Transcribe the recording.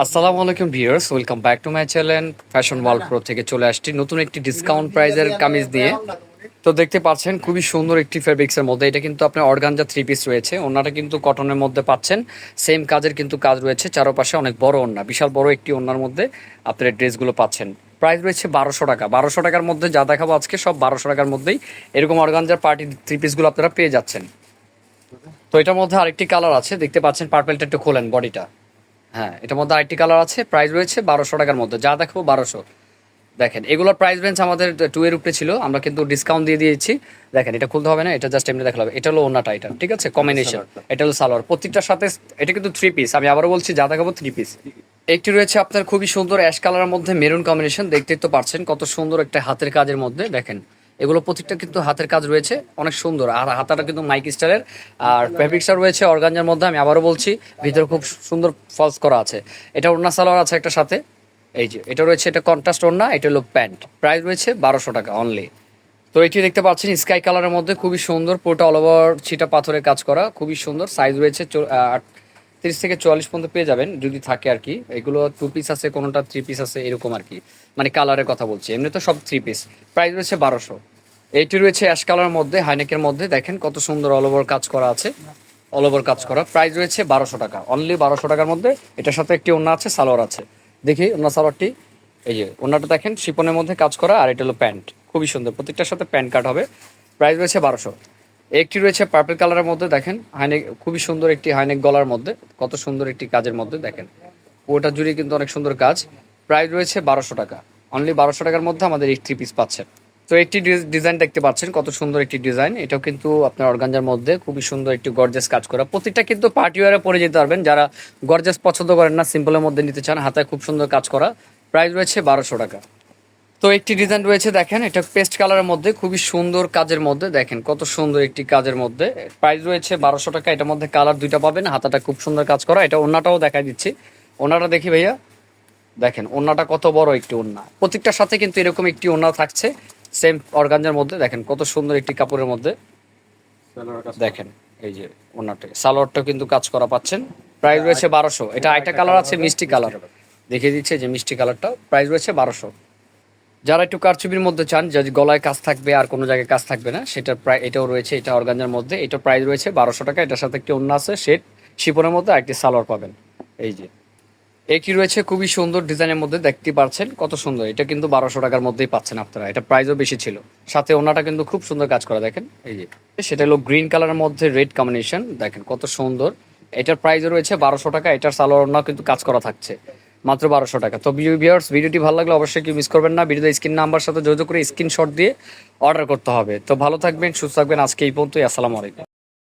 আসসালামু আলাইকুম viewers, welcome back to my channel fashion world pro থেকে চলে আসছি নতুন একটি ডিসকাউন্ট প্রাইজের কামিজ নিয়ে। তো দেখতে পাচ্ছেন খুবই সুন্দর একটি ফেব্রিক্সের মধ্যে, এটা কিন্তু আপনার অর্গানজা থ্রি পিস রয়েছে। ওন্নাটা কিন্তু কটনের মধ্যে পাচ্ছেন, সেম কাজের কিন্তু কাজ রয়েছে, চারপাশে অনেক বড় ওন্না, বিশাল বড় একটি ওন্নার মধ্যে আপনার ড্রেসগুলো পাচ্ছেন। প্রাইস রয়েছে 1200 টাকা। 1200 টাকার মধ্যে যা দেখাবো আজকে সব 1200 টাকার মধ্যেই এরকম অর্গানজার পার্টি থ্রি পিসগুলো আপনারা পেয়ে যাচ্ছেন। তো এটার মধ্যে আরেকটি কালার আছে, দেখতে পাচ্ছেন, পার্পেলটা একটু খোলেন বডিটা। হ্যাঁ, এটার মধ্যে আরেকটি কালার আছে, প্রাইস রয়েছে 1200 টাকার মধ্যে, যা দেখাবো 1200। দেখেন এগুলোর প্রাইস রেঞ্জ আমাদের 2 এর উপরে ছিল, আমরা কিন্তু ডিসকাউন্ট দিয়ে দিয়েছি। দেখেন এটা খুলতে হবে না, এটা জাস্ট এমনি দেখালাম। এটা হলো ওন্নাটা, এটা ঠিক আছে, কম্বিনেশন। এটা হলো সালোয়ার, প্রত্যেকটার সাথে এটা কিন্তু থ্রি পিস। আমি আবারও বলছি, যা দেখাবো থ্রি পিস। একটি রয়েছে আপনার খুবই সুন্দর অ্যাশ কালারের মধ্যে মেরুন কম্বিনেশন, দেখতেই তো পারছেন কত সুন্দর একটা হাতের কাজের মধ্যে। দেখেন এগুলো প্রত্যেকটা কিন্তু হাতের কাজ রয়েছে, অনেক সুন্দর। আর হাতাটা কিন্তু মাইক স্টাইলের, আর ফেব্রিক্সটা রয়েছে অর্গানজার মধ্যে। আমি আবারও বলছি, ভিতরে খুব সুন্দর ফলস করা আছে। এটা ওড়না সালোয়ার আছে একটা সাথে, এই যে এটা রয়েছে, এটা কন্ট্রাস্ট ওড়না, এটা হলো প্যান্ট। প্রাইস রয়েছে 1200 টাকা অনলি। তো এটি দেখতে পাচ্ছেন স্কাই কালারের মধ্যে, খুবই সুন্দর, পুরোটা অল ওভার ছিটা পাথরের কাজ করা, খুবই সুন্দর। সাইজ রয়েছে 30 থেকে 44 পর্যন্ত পেয়ে যাবেন যদি থাকে আর কি। এগুলো টু পিস আছে, কোনোটা থ্রি পিস আছে, এরকম আর কি, মানে কালারের কথা বলছি, এমনি তো সব থ্রি পিস। প্রাইস রয়েছে 1200। এইটি রয়েছে অ্যাশ কালারের মধ্যে, হাইনেকের মধ্যে, দেখেন কত সুন্দর অল ওভার কাজ করা আছে, অল ওভার কাজ করা। প্রাইস রয়েছে 1200 টাকা অনলি, 1200 টাকার মধ্যে। এটার সাথে একটি ওড়না আছে, সালোয়ার আছে। দেখি ওড়না সালোয়ারটি, এই যে ওড়নাটা দেখেন শিপনের মধ্যে কাজ করা, আর এটা হলো প্যান্ট, খুবই সুন্দর, প্রত্যেকটার সাথে প্যান্ট কাট হবে। প্রাইস রয়েছে 1200। একটি রয়েছে পার্পল কালারের মধ্যে, দেখেন হাইনেক, খুবই সুন্দর একটি হাইনেক গলার মধ্যে, কত সুন্দর একটি কাজের মধ্যে, দেখেন ওটা জুড়ে কিন্তু অনেক সুন্দর কাজ। প্রাইস রয়েছে 1200 টাকা অনলি, 1200 টাকার মধ্যে আমাদের এই থ্রি পিস পাচ্ছেন। তো একটি ডিজাইন দেখতে পাচ্ছেন, কত সুন্দর একটি ডিজাইন, এটাও কিন্তু আপনার অর্গানজার মধ্যে খুবই সুন্দর একটি গর্জাস কাজ করা। প্রত্যেকটা কিন্তু পার্টি ওয়ারে পরে যেতে পারবেন, যারা গর্জাস পছন্দ করেন না, সিম্পলের মধ্যে নিতে চান, হাতায় খুব সুন্দর কাজ করা। প্রাইস রয়েছে 1200 টাকা। তো একটি ডিজাইন রয়েছে, দেখেন এটা পেস্ট কালারের মধ্যে, খুবই সুন্দর কাজের মধ্যে, দেখেন কত সুন্দর একটি কাজের মধ্যে। প্রাইস রয়েছে 1200 টাকা। এটার মধ্যে কালার দুইটা পাবেন, হাতাটা খুব সুন্দর কাজ করা। এটা ওন্নাটাও দেখাই দিচ্ছি, ওন্নাটা দেখি ভাইয়া। দেখেন ওন্নাটা কত বড় একটি ওন্না, প্রত্যেকটার সাথে কিন্তু এরকম একটি ওন্না থাকছে, সেম অর্গানজার মধ্যে। দেখেন কত সুন্দর একটি কাপড়ের মধ্যে, দেখেন এই যে ওন্নাটা, সালোয়ারটাও কিন্তু কাজ করা পাচ্ছেন। প্রাইস রয়েছে 1200। এটা আরেকটা কালার আছে, মিষ্টি কালার, দেখিয়ে দিচ্ছে যে মিষ্টি কালারটা। প্রাইস রয়েছে 1200। যারা একটু কারচুপির মধ্যে চান, যদি গলায় কাজ থাকবে আর কোনো জায়গায় কাজ থাকবে না, সেটার প্রায় এটাও রয়েছে, এটা অর্গানজার মধ্যে। এটা প্রাইস রয়েছে 1200 টাকা। এটার সাথে একটি ওড়না আছে শেড শিপনের মধ্যে, আর একটি সালোয়ার পাবেন। এই যে একটি রয়েছে খুবই সুন্দর ডিজাইনের মধ্যে, দেখতে পাচ্ছেন কত সুন্দর। এটা কিন্তু 1200 টাকার মধ্যেই পাচ্ছেন আপনারা, এটা প্রাইসও বেশি ছিল। সাথে ওড়নাটা কিন্তু খুব সুন্দর কাজ করা, দেখেন এই যে, সেটা হলো গ্রিন কালারের মধ্যে রেড কম্বিনেশন, দেখেন কত সুন্দর। এটার প্রাইসও রয়েছে 1200 টাকা। এটার সালোয়ার ওড়না কিন্তু কাজ করা থাকছে, মাত্র 1200 টাকা। তো ভিউয়ার্স, ভিডিওটি ভালো লাগলে অবশ্যই কেউ মিস করবেন না, ভিডিওতে স্ক্রিন নাম্বার সাথে যোগাযোগ করে স্ক্রিনশট দিয়ে অর্ডার করতে হবে। তো ভালো থাকবেন, সুস্থ থাকবেন, আজকে এই পর্যন্তই। আসসালামু আলাইকুম।